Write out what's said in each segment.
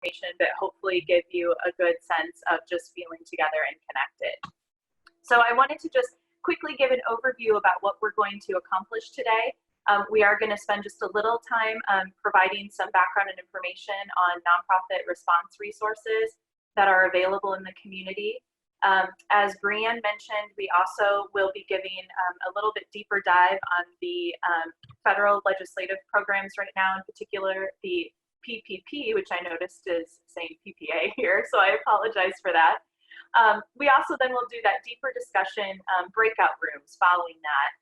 information, but hopefully give you a good sense of just feeling together and connected. So I wanted to just quickly give an overview about what we're going to accomplish today. We are going to spend just a little time providing some background and information on nonprofit response resources that are available in the community. As Brianne mentioned, we also will be giving a little bit deeper dive on the federal legislative programs right now, in particular the PPP, which I noticed is saying PPA here, so I apologize for that. We also then will do that deeper discussion, breakout rooms following that.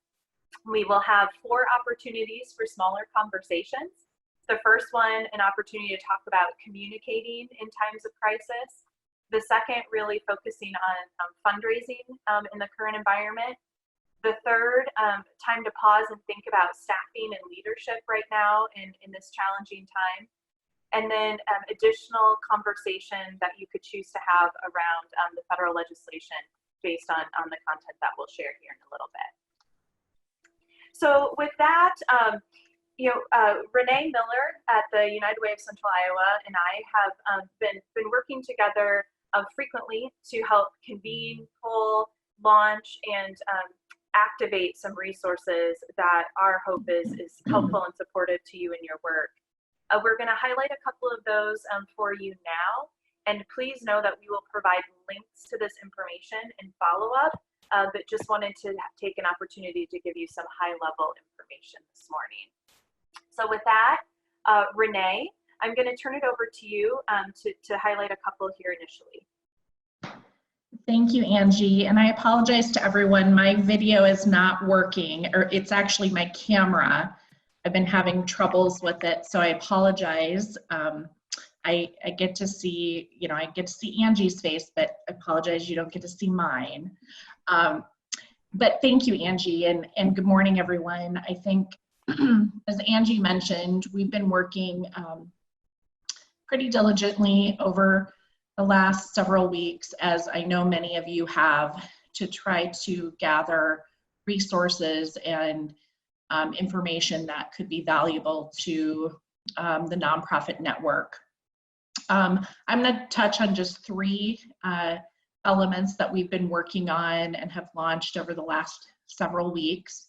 We will have 4 opportunities for smaller conversations. The first one, an opportunity to talk about communicating in times of crisis. The second, really focusing on fundraising in the current environment. The third, time to pause and think about staffing and leadership right now in this challenging time. And then additional conversation that you could choose to have around the federal legislation based on the content that we'll share here in a little bit. So with that, Renee Miller at the United Way of Central Iowa and I have been working together frequently to help convene, pull, launch, and activate some resources that our hope is helpful and supportive to you in your work. We're going to highlight a couple of those for you now, and please know that we will provide links to this information in follow-up, but just wanted to take an opportunity to give you some high-level information this morning. So with that, Renee, I'm going to turn it over to you to highlight a couple here initially. Thank you, Angie, and I apologize to everyone. My video is not working, or it's actually my camera. I've been having troubles with it, so I apologize. I get to see, I get to see Angie's face, but I apologize you don't get to see mine. But thank you, Angie, and good morning, everyone. I think, as Angie mentioned, we've been working pretty diligently over the last several weeks, as I know many of you have, to try to gather resources and information that could be valuable to the nonprofit network. I'm going to touch on just 3 elements that we've been working on and have launched over the last several weeks.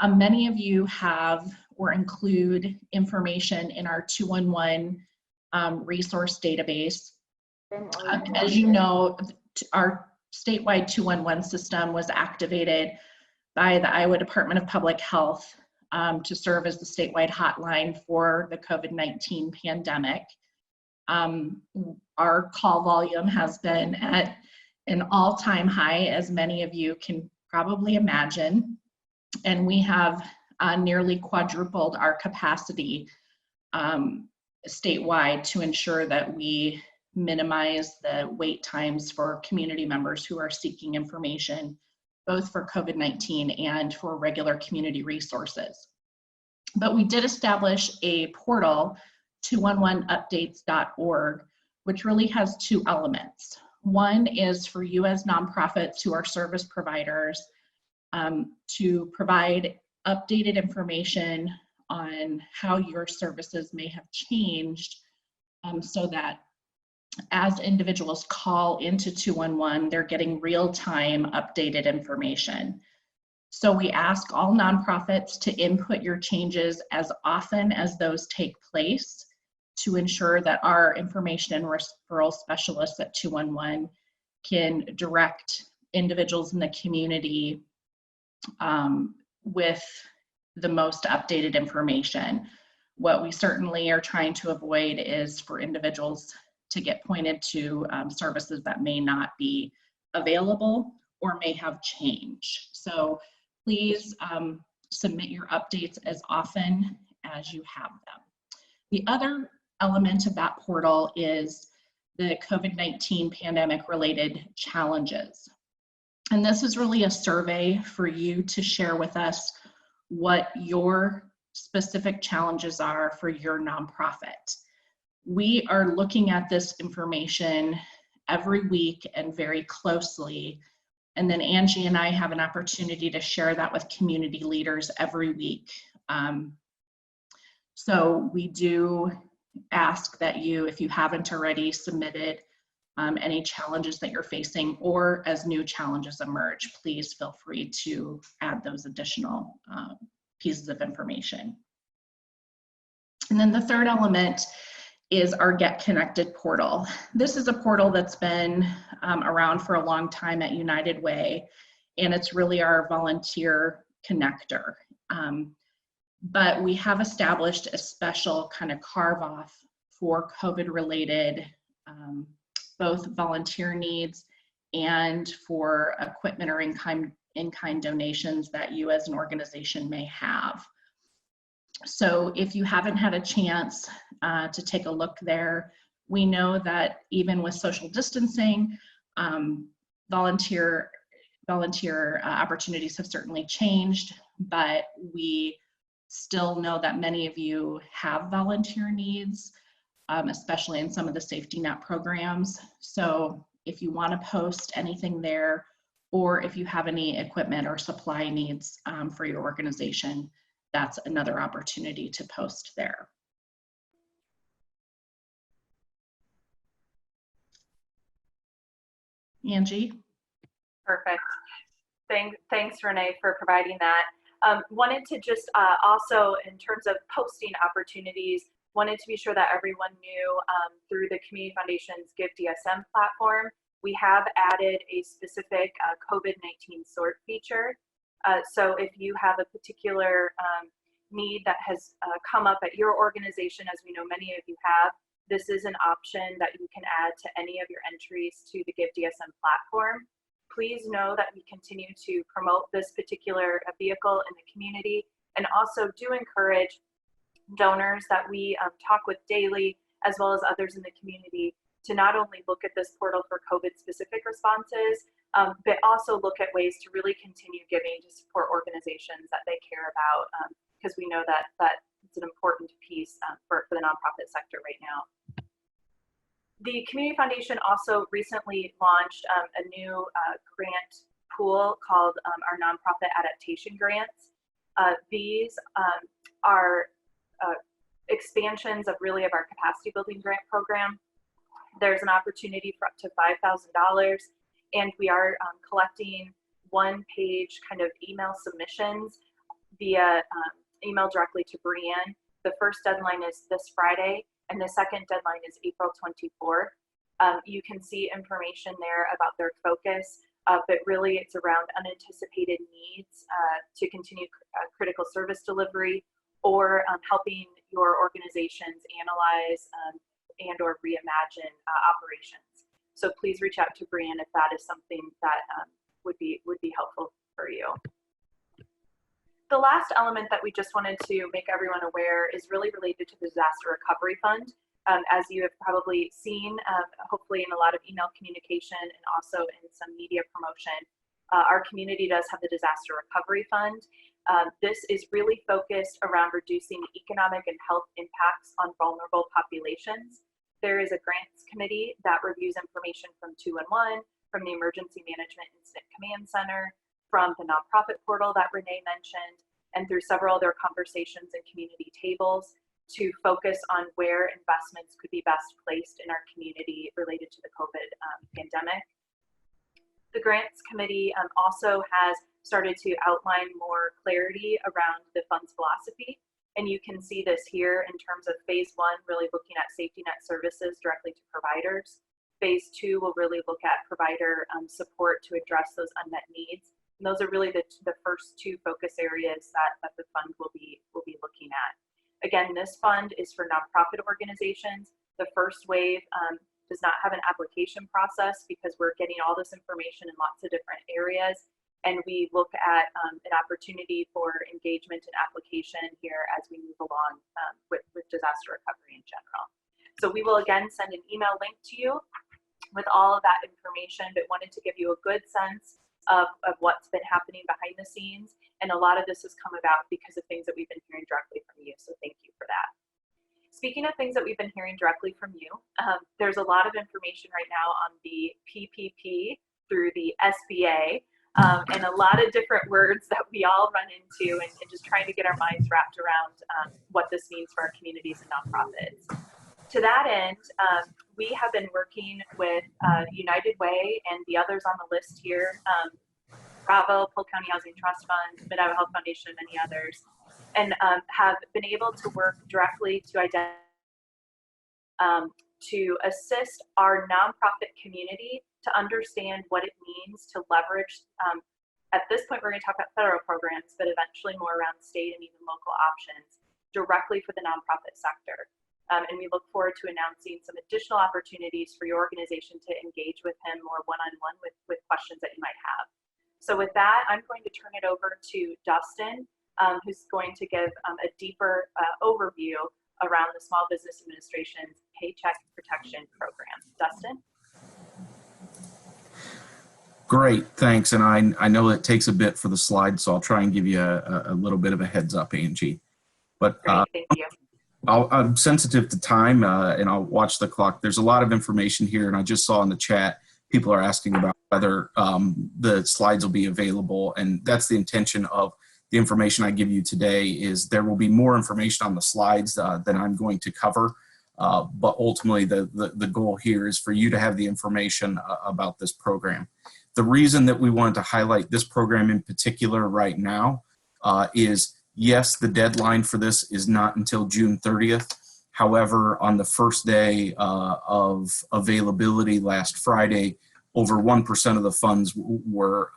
Many of you have or include information in our 211 resource database. As you know, our statewide 211 system was activated by the Iowa Department of Public Health to serve as the statewide hotline for the COVID-19 pandemic. Our call volume has been at an all-time high, as many of you can probably imagine, and we have nearly quadrupled our capacity statewide to ensure that we minimize the wait times for community members who are seeking information, both for COVID-19 and for regular community resources. But we did establish a portal, 211updates.org, which really has 2 elements. One is for you as nonprofits who are service providers to provide updated information on how your services may have changed, so that as individuals call into 211, they're getting real-time updated information. So we ask all nonprofits to input your changes as often as those take place to ensure that our information and referral specialists at 211 can direct individuals in the community with the most updated information. What we certainly are trying to avoid is for individuals to get pointed to services that may not be available or may have changed. So please submit your updates as often as you have them. The other element of that portal is the COVID-19 pandemic related challenges. And this is really a survey for you to share with us what your specific challenges are for your nonprofit. We are looking at this information every week and very closely. And then Angie and I have an opportunity to share that with community leaders every week. So we do ask that you, if you haven't already submitted any challenges that you're facing, or as new challenges emerge, please feel free to add those additional pieces of information. And then the third element is our Get Connected portal. This is a portal that's been around for a long time at United Way, and it's really our volunteer connector. But we have established a special kind of carve off for COVID related both volunteer needs and for equipment or in-kind donations that you as an organization may have. So if you haven't had a chance to take a look there, we know that even with social distancing, volunteer opportunities have certainly changed, but we still know that many of you have volunteer needs, especially in some of the safety net programs. So if you want to post anything there, or if you have any equipment or supply needs for your organization, that's another opportunity to post there. Angie? Perfect. Thanks, Renee, for providing that. Wanted to just also, in terms of posting opportunities, wanted to be sure that everyone knew through the Community Foundation's Give DSM platform, we have added a specific COVID-19 sort feature. So if you have a particular need that has come up at your organization, as we know many of you have, this is an option that you can add to any of your entries to the Give DSM platform. Please know that we continue to promote this particular vehicle in the community, and also do encourage donors that we talk with daily, as well as others in the community, to not only look at this portal for COVID-specific responses, but also look at ways to really continue giving to support organizations that they care about, because we know that it's an important piece for the nonprofit sector right now. The Community Foundation also recently launched a new grant pool called our Nonprofit Adaptation Grants. These are expansions of really of our capacity building grant program. There's an opportunity for up to $5,000, and we are collecting one-page kind of email submissions via email directly to Brianne. The first deadline is this Friday, and the second deadline is April 24th. You can see information there about their focus, but really it's around unanticipated needs to continue critical service delivery, or helping your organizations analyze and or reimagine operations. So please reach out to Brianne if that is something that would be helpful for you. The last element that we just wanted to make everyone aware is really related to the Disaster Recovery Fund. As you have probably seen, hopefully in a lot of email communication and also in some media promotion, our community does have the Disaster Recovery Fund. This is really focused around reducing economic and health impacts on vulnerable populations. There is a grants committee that reviews information from 211, from the Emergency Management Incident Command Center, from the nonprofit portal that Renee mentioned, and through several other conversations and community tables to focus on where investments could be best placed in our community related to the COVID pandemic. The grants committee also has started to outline more clarity around the fund's philosophy. And you can see this here in terms of phase one, really looking at safety net services directly to providers. Phase two will really look at provider support to address those unmet needs. And those are really the first two focus areas that the fund will be looking at. Again, this fund is for nonprofit organizations. The first wave does not have an application process because we're getting all this information in lots of different areas. And we look at an opportunity for engagement and application here as we move along with disaster recovery in general. So we will again send an email link to you with all of that information, but wanted to give you a good sense of what's been happening behind the scenes. And a lot of this has come about because of things that we've been hearing directly from you. So thank you for that. Speaking of things that we've been hearing directly from you, there's a lot of information right now on the PPP through the SBA, and a lot of different words that we all run into and just trying to get our minds wrapped around what this means for our communities and nonprofits. To that end, we have been working with United Way and the others on the list here, Bravo, Polk County Housing Trust Fund, Mid-Iowa Health Foundation, and many others, and have been able to work directly to identify to assist our nonprofit community to understand what it means to leverage. At this point, we're going to talk about federal programs, but eventually more around state and even local options directly for the nonprofit sector. And we look forward to announcing some additional opportunities for your organization to engage with him more one-on-one with questions that you might have. So with that, I'm going to turn it over to Dustin, who's going to give a deeper overview around the Small Business Administration's Paycheck Protection Program. Dustin? Great, thanks. And I know it takes a bit for the slide, so I'll try and give you a little bit of a heads up, Angie. But Great, thank you. I'm sensitive to time, and I'll watch the clock. There's a lot of information here, and I just saw in the chat people are asking about whether the slides will be available, and that's the intention of the information I give you today. Is there will be more information on the slides than I'm going to cover, but ultimately the goal here is for you to have the information about this program. The reason that we wanted to highlight this program in particular right now is, yes, the deadline for this is not until June 30th. However, on the first day of availability last Friday, over 1% of the funds were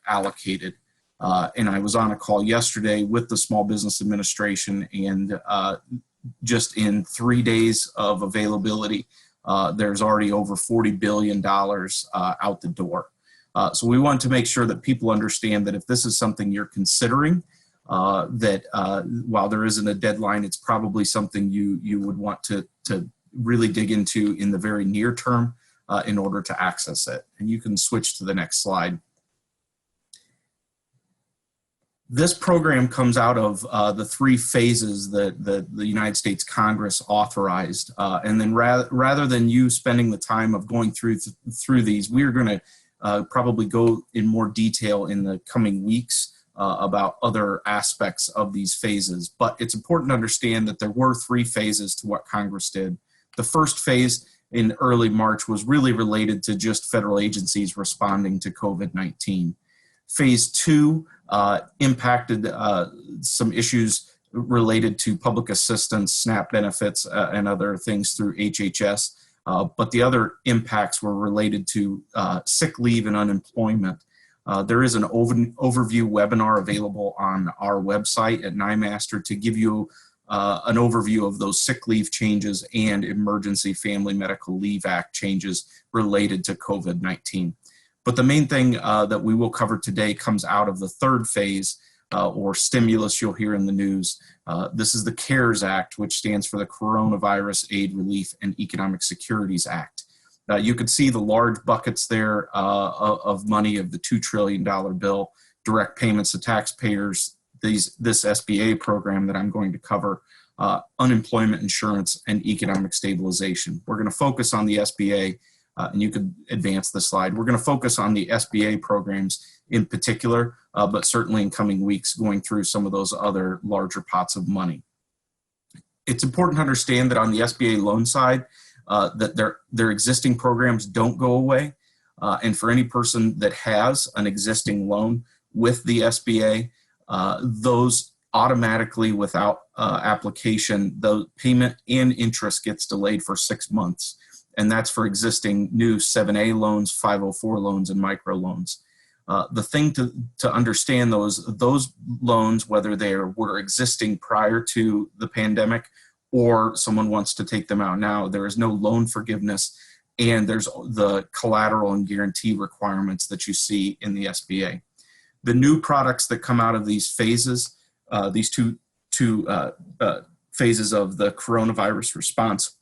allocated. And I was on a call yesterday with the Small Business Administration, and just in 3 days of availability, there's already over $40 billion out the door. So we want to make sure that people understand that if this is something you're considering, that while there isn't a deadline, it's probably something you would want to really dig into in the very near term in order to access it. And you can switch to the next slide. This program comes out of the 3 phases that the United States Congress authorized. And then rather than you spending the time of going through these, we're going to probably go in more detail in the coming weeks about other aspects of these phases. But it's important to understand that there were 3 phases to what Congress did. The first phase in early March was really related to just federal agencies responding to COVID-19. Phase 2 impacted some issues related to public assistance, SNAP benefits, and other things through HHS. But the other impacts were related to sick leave and unemployment. There is an overview webinar available on our website at NIMASTER to give you an overview of those sick leave changes and Emergency Family Medical Leave Act changes related to COVID-19. But the main thing that we will cover today comes out of the 3rd phase, or stimulus you'll hear in the news. This is the CARES Act, which stands for the Coronavirus Aid, Relief, and Economic Securities Act. You can see the large buckets there of money of the $2 trillion bill, direct payments to taxpayers, this SBA program that I'm going to cover, unemployment insurance, and economic stabilization. We're going to focus on the SBA, and you could advance the slide. We're going to focus on the SBA programs in particular, but certainly in coming weeks going through some of those other larger pots of money. It's important to understand that on the SBA loan side, that their existing programs don't go away. And for any person that has an existing loan with the SBA, those automatically without application, the payment and interest gets delayed for 6 months. And that's for existing new 7A loans, 504 loans, and micro loans. The thing to understand those loans, whether they were existing prior to the pandemic or someone wants to take them out now, there is no loan forgiveness, and there's the collateral and guarantee requirements that you see in the SBA. The new products that come out of these phases, these two phases of the coronavirus response,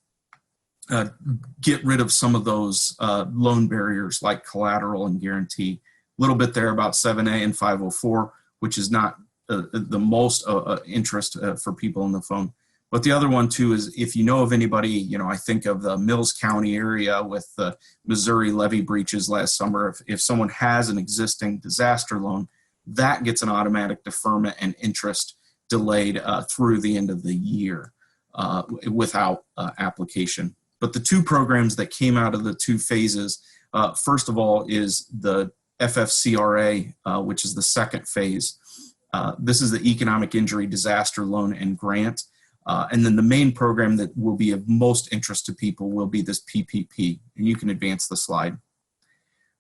get rid of some of those loan barriers like collateral and guarantee. A little bit there about 7A and 504, which is not the most interest for people on the phone. But the other one too is if you know of anybody, I think of the Mills County area with the Missouri levee breaches last summer. If someone has an existing disaster loan, that gets an automatic deferment and interest delayed through the end of the year. without application. But the two programs that came out of the two phases, first of all, is the FFCRA, which is the second phase. This is the Economic Injury Disaster Loan and Grant. And then the main program that will be of most interest to people will be this PPP. And you can advance the slide.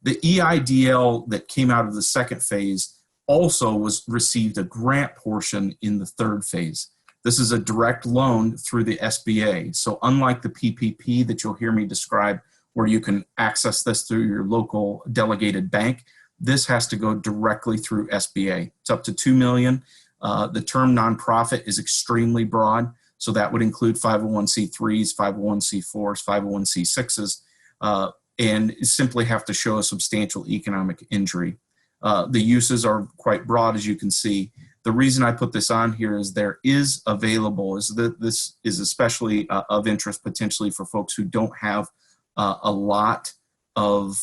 The EIDL that came out of the second phase also received a grant portion in the third phase. This is a direct loan through the SBA. So unlike the PPP that you'll hear me describe, where you can access this through your local delegated bank, this has to go directly through SBA. It's up to $2 million. The term nonprofit is extremely broad. So that would include 501c3s, 501c4s, 501c6s, and simply have to show a substantial economic injury. The uses are quite broad, as you can see. The reason I put this on here is there is available, is that this is especially of interest potentially for folks who don't have a lot of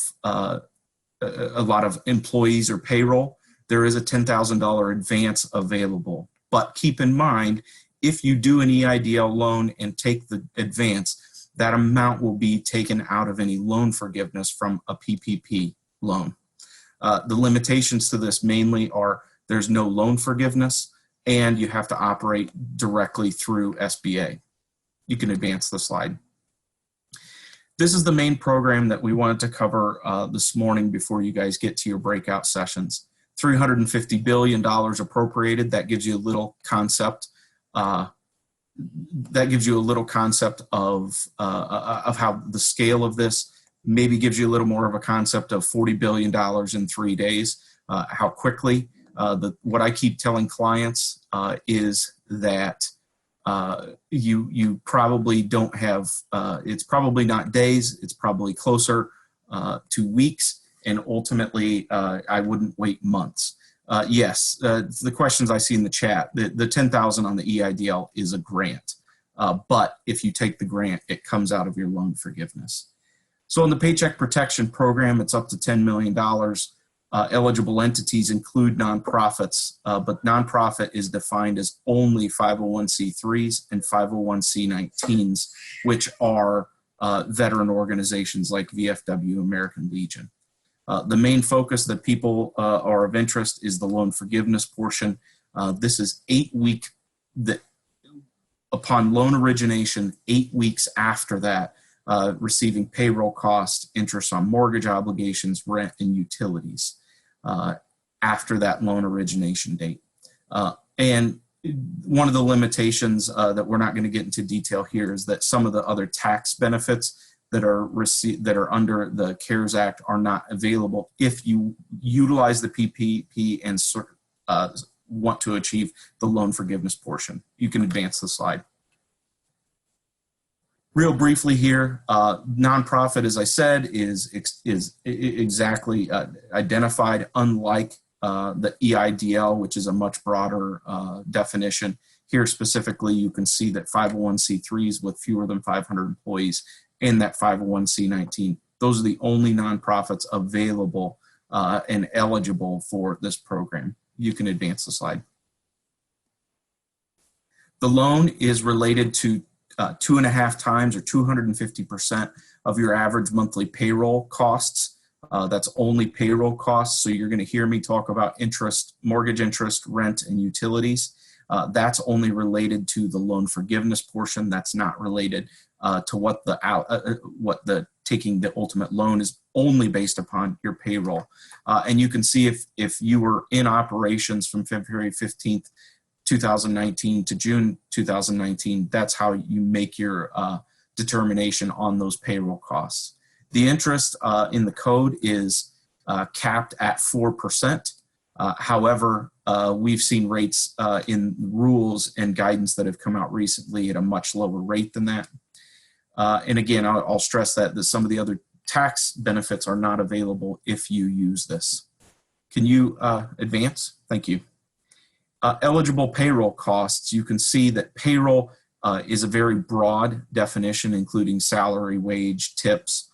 employees or payroll. There is a $10,000 advance available. But keep in mind, if you do an EIDL loan and take the advance, that amount will be taken out of any loan forgiveness from a PPP loan. The limitations to this mainly are there's no loan forgiveness and you have to operate directly through SBA. You can advance the slide. This is the main program that we wanted to cover this morning before you guys get to your breakout sessions. $350 billion appropriated. That gives you a little concept. Of how the scale of this, maybe gives you a little more of a concept of $40 billion in 3 days, how quickly. What I keep telling clients is that you probably don't have, it's probably not days, it's probably closer to weeks, and ultimately I wouldn't wait months. Yes, the questions I see in the chat, the $10,000 on the EIDL is a grant, but if you take the grant, it comes out of your loan forgiveness. So in the Paycheck Protection Program, it's up to $10 million. Eligible entities include nonprofits, but nonprofit is defined as only 501c3s and 501c19s, which are veteran organizations like VFW, American Legion. The main focus that people are of interest is the loan forgiveness portion. This is 8 week, upon loan origination, 8 weeks after that, receiving payroll costs, interest on mortgage obligations, rent, and utilities after that loan origination date. And one of the limitations that we're not going to get into detail here is that some of the other tax benefits that are under the CARES Act are not available if you utilize the PPP and want to achieve the loan forgiveness portion. You can advance the slide. Real briefly here, nonprofit, as I said, is exactly identified, unlike the EIDL, which is a much broader definition. Here specifically, you can see that 501c3s with fewer than 500 employees and that 501c19. Those are the only nonprofits available and eligible for this program. You can advance the slide. The loan is related to 2.5 times or 250% of your average monthly payroll costs. That's only payroll costs. So you're going to hear me talk about interest, mortgage interest, rent, and utilities. That's only related to the loan forgiveness portion. That's not related to what the taking the ultimate loan is only based upon your payroll. And you can see if you were in operations from February 15th, 2019 to June 2019, that's how you make your determination on those payroll costs. The interest in the code is capped at 4%. However, we've seen rates in rules and guidance that have come out recently at a much lower rate than that. And again, I'll stress that some of the other tax benefits are not available if you use this. Can you advance? Thank you. Eligible payroll costs, you can see that payroll is a very broad definition, including salary, wage, tips.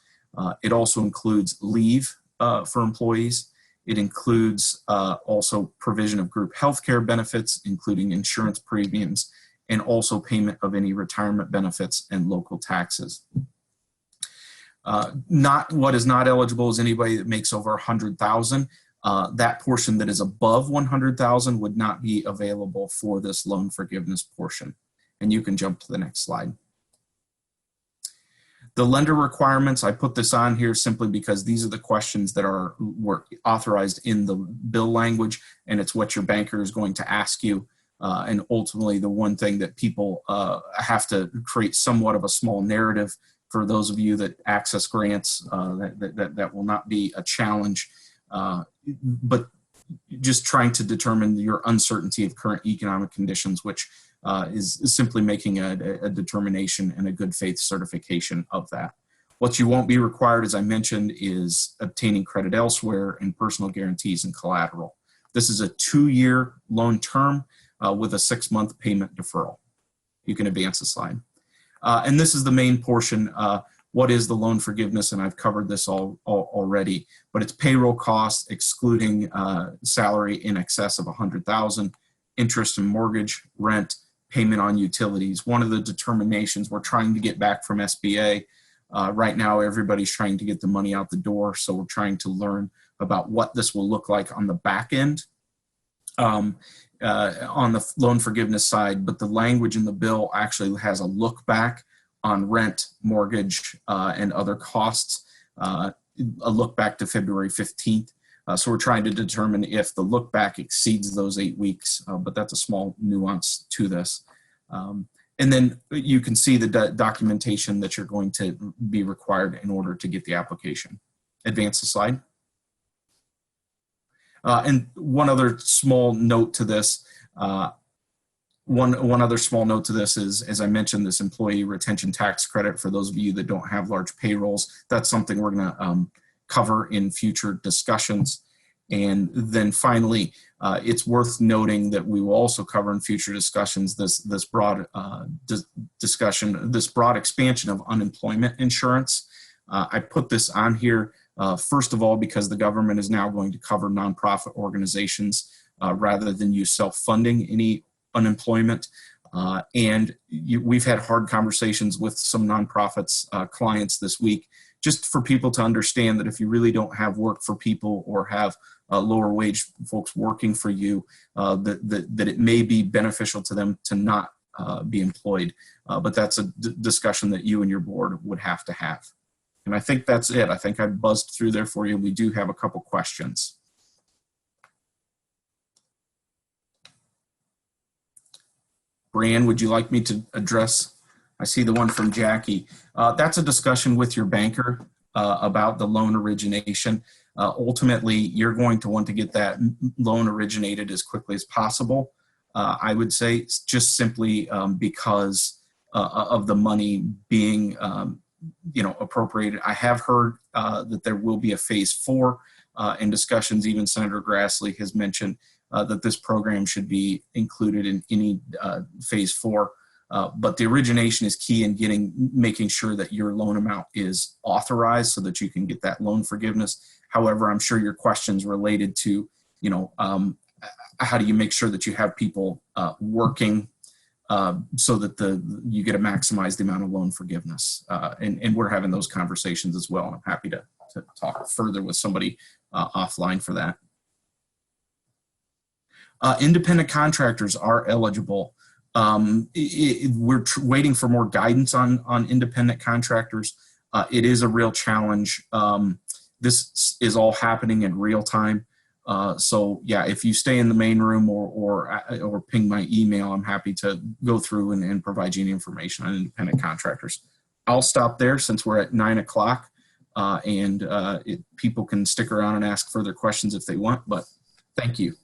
It also includes leave for employees. It includes also provision of group healthcare benefits, including insurance premiums and also payment of any retirement benefits and local taxes. What is not eligible is anybody that makes over 100,000. That portion that is above 100,000 would not be available for this loan forgiveness portion. And you can jump to the next slide. The lender requirements, I put this on here simply because these are the questions that were authorized in the bill language, and it's what your banker is going to ask you. And ultimately, the one thing that people have to create somewhat of a small narrative for those of you that access grants, that will not be a challenge, but just trying to determine your uncertainty of current economic conditions, which is simply making a determination and a good faith certification of that. What you won't be required, as I mentioned, is obtaining credit elsewhere and personal guarantees and collateral. This is a 2-year loan term with a 6-month payment deferral. You can advance the slide. And this is the main portion. What is the loan forgiveness? And I've covered this already, but it's payroll costs excluding salary in excess of 100,000, interest and mortgage, rent, payment on utilities. One of the determinations we're trying to get back from SBA. Right now, everybody's trying to get the money out the door, so we're trying to learn about what this will look like on the back end on the loan forgiveness side, but the language in the bill actually has a look back on rent, mortgage, and other costs, a look back to February 15th. So we're trying to determine if the look back exceeds those 8 weeks, but that's a small nuance to this. And then you can see the documentation that you're going to be required in order to get the application. Advance the slide. And one other small note to this, one other small note to this is, as I mentioned, this employee retention tax credit for those of you that don't have large payrolls. That's something we're going to cover in future discussions. And then finally, it's worth noting that we will also cover in future discussions this broad discussion, this broad expansion of unemployment insurance. I put this on here first of all because the government is now going to cover nonprofit organizations rather than you self-funding any unemployment. And we've had hard conversations with some nonprofits clients this week, just for people to understand that if you really don't have work for people or have lower wage folks working for you, that it may be beneficial to them to not be employed. But that's a discussion that you and your board would have to have. And I think that's it. I think I buzzed through there for you. We do have a couple questions. Brianne, would you like me to address? I see the one from Jackie. That's a discussion with your banker about the loan origination. Ultimately, you're going to want to get that loan originated as quickly as possible. I would say just simply because of the money being appropriated. I have heard that there will be a phase 4 in discussions. Even Senator Grassley has mentioned that this program should be included in any phase 4. But the origination is key in making sure that your loan amount is authorized so that you can get that loan forgiveness. However, I'm sure your questions related to, how do you make sure that you have people working so that you get to maximize the amount of loan forgiveness. And we're having those conversations as well. And I'm happy to talk further with somebody offline for that. Independent contractors are eligible. We're waiting for more guidance on independent contractors. It is a real challenge. This is all happening in real time. So yeah, if you stay in the main room or ping my email, I'm happy to go through and provide you any information on independent contractors. I'll stop there since we're at 9 o'clock and people can stick around and ask further questions if they want, but thank you.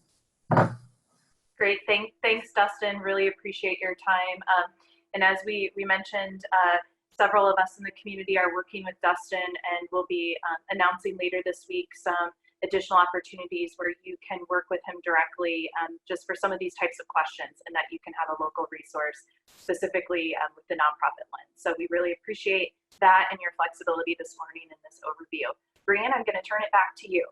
Great, thanks Dustin, really appreciate your time. And as we mentioned, several of us in the community are working with Dustin and we'll be announcing later this week some additional opportunities where you can work with him directly just for some of these types of questions, and that you can have a local resource specifically with the nonprofit lens. So we really appreciate that and your flexibility this morning in this overview. Brianne, I'm going to turn it back to you.